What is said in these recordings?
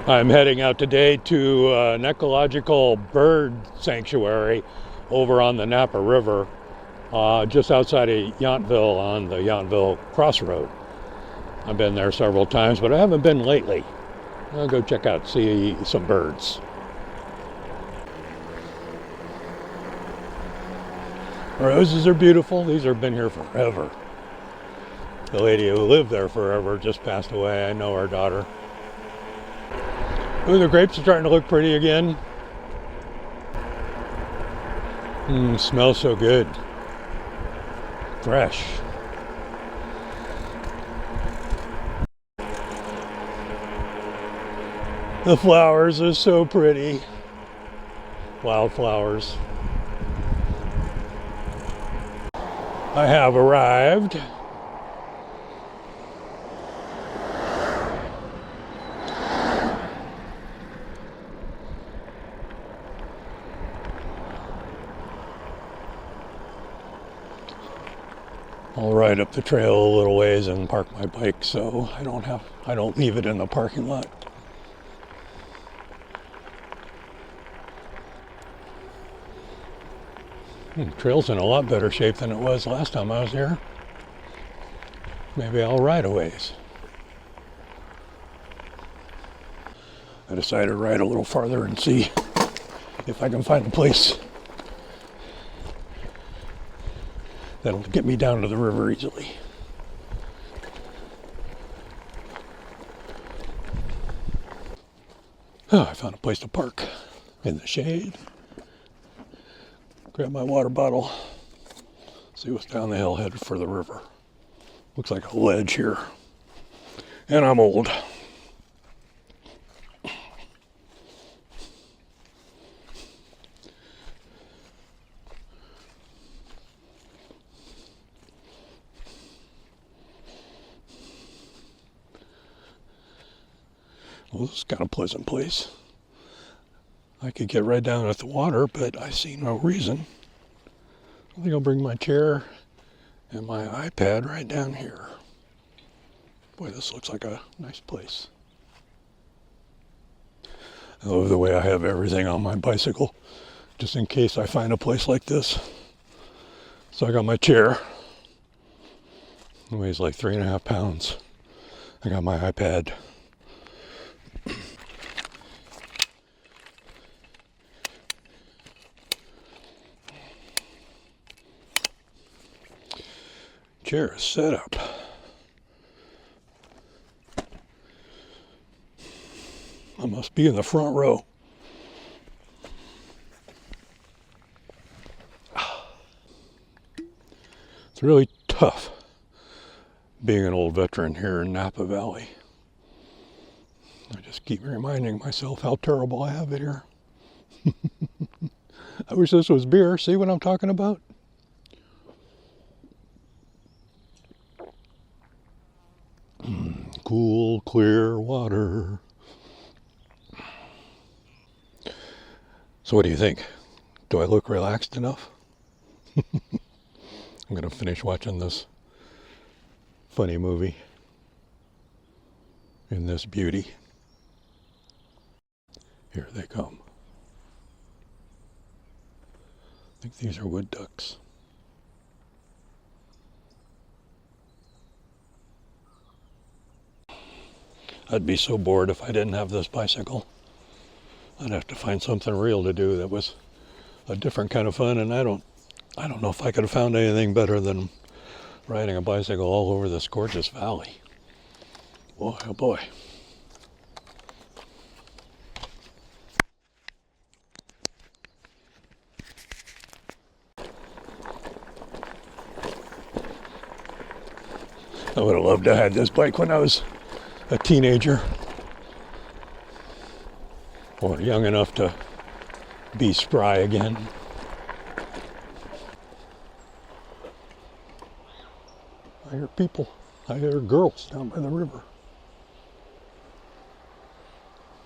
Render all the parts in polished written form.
I'm heading out today to an ecological bird sanctuary over on the Napa River, just outside of Yountville on the Yountville Crossroad. I've been there several times, but I haven't been lately. I'll go check out, see some birds. Roses are beautiful. These have been here forever. The lady who lived there forever just passed away. I know her daughter. Ooh, the grapes are starting to look pretty again. Smells so good. Fresh. The flowers are so pretty. Wildflowers. I have arrived. I'll ride up the trail a little ways and park my bike so I don't leave it in the parking lot. The trail's in a lot better shape than it was last time I was here. Maybe I'll ride a ways. I decided to ride a little farther and see if I can find a place that'll get me down to the river easily. Oh, I found a place to park in the shade. Grab my water bottle. See what's down the hill, headed for the river. Looks like a ledge here. And I'm old. Well, this is kind of a pleasant place. I could get right down at the water, but I see no reason. I think I'll bring my chair and my iPad right down here. Boy, this looks like a nice place. I love the way I have everything on my bicycle, just in case I find a place like this. So I got my chair. It weighs like 3.5 pounds. I got my iPad. Chair is set up. I must be in the front row. It's really tough being an old veteran here in Napa Valley. I just keep reminding myself how terrible I have it here. I wish this was beer. See what I'm talking about? Cool, clear water. So what do you think? Do I look relaxed enough? I'm going to finish watching this funny movie in this beauty. Here they come. I think these are wood ducks. I'd be so bored if I didn't have this bicycle. I'd have to find something real to do that was a different kind of fun, and I don't know if I could have found anything better than riding a bicycle all over this gorgeous valley. Boy, oh boy. I would have loved to have had this bike when I was a teenager, or young enough to be spry again. I hear people. I hear girls down by the river.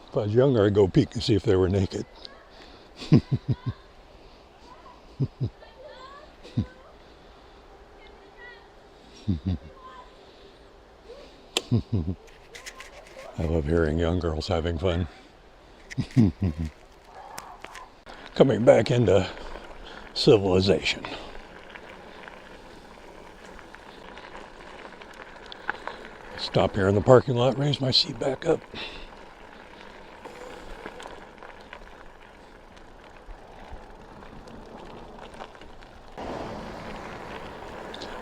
If I was younger, I'd go peek and see if they were naked. I love hearing young girls having fun. Coming back into civilization. Stop here in the parking lot, raise my seat back up.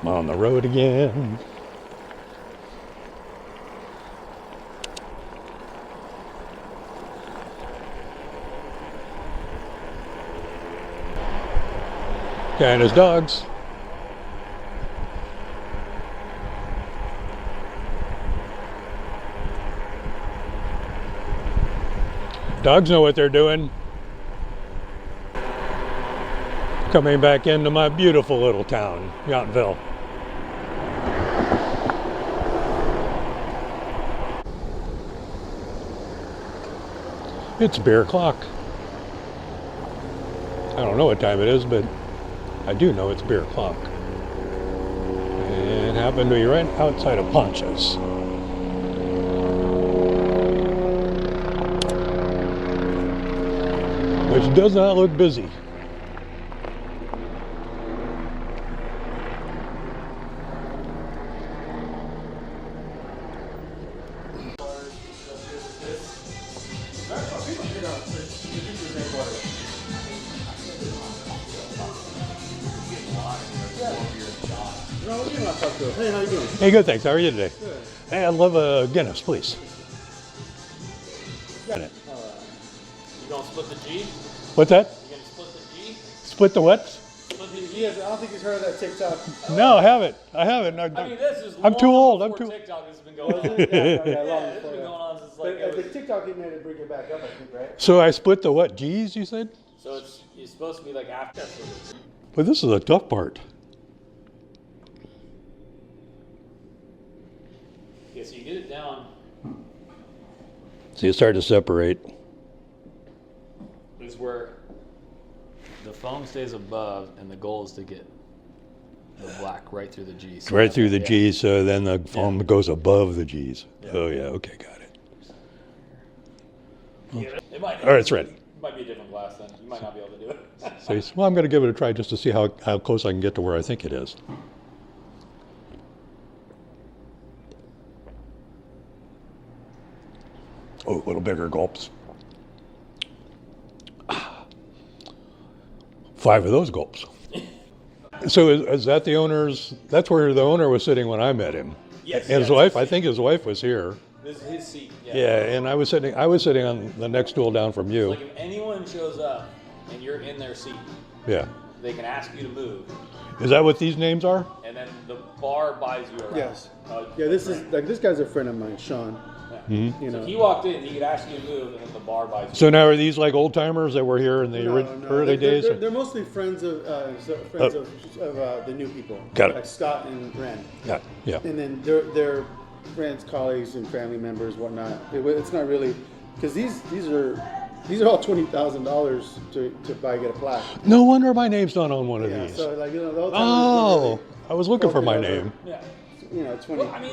I'm on the road again. Guy and his dogs. Dogs know what they're doing. Coming back into my beautiful little town, Yountville. It's beer o'clock. I don't know what time it is, but I do know it's beer o'clock. And happen to be right outside of Poncha's. Which does not look busy. Hey, how you doing? Hey, good, thanks. How are you today? Good. Hey, I'd love a Guinness, please. Got it. You gonna split the G? What's that? You gonna split the G? Split the what? Split the He G? has, I don't think he's heard of that TikTok. No, I haven't. I haven't. I mean, this is I'm too old. I'm before too. TikTok has been going on. Yeah, Yeah, long it's before been that. going on since But like. the TikTok he made it bring it back up, I think, right? So I split the what? G's, you said? So it's supposed to be like after. But this is the tough part. Yeah, so you get it down. So you start to separate. Is where the foam stays above, and the goal is to get the black right through the G. So Right through the yeah. G's, so then the foam goes above the G's. Yeah. Oh, yeah. Okay, got it. Yeah, it might. All right, it's ready. It might be a different glass then. You might not be able to do it. So you say, well, I'm going to give it a try just to see how close I can get to where I think it is. Oh, a little bigger gulps. 5 of those gulps. So is that the owner's? That's where the owner was sitting when I met him. Yes. And his wife, I think his wife was here. This is his seat. Yeah, and I was sitting on the next stool down from you. Like if anyone shows up and you're in their seat, Yeah. they can ask you to move, Is that what these names are? and then the bar buys you around. Yes. Yeah, this is like this guy's a friend of mine, Sean. Yeah. Mm-hmm. You So know. if he walked in, he could ask you to move, and then the bar buys you. So now are these like old timers that were here in the early days? They're mostly friends of the new people. Got it. Like Scott and Ren. Yeah. And then they're friends, colleagues, and family members, whatnot. It's not really because these are all $20,000 to buy get a plaque. No wonder my name's not on one of Yeah. these. So like the old timers Oh, don't really I was looking for my focus on name. Yeah. You know, 20. Well, I mean.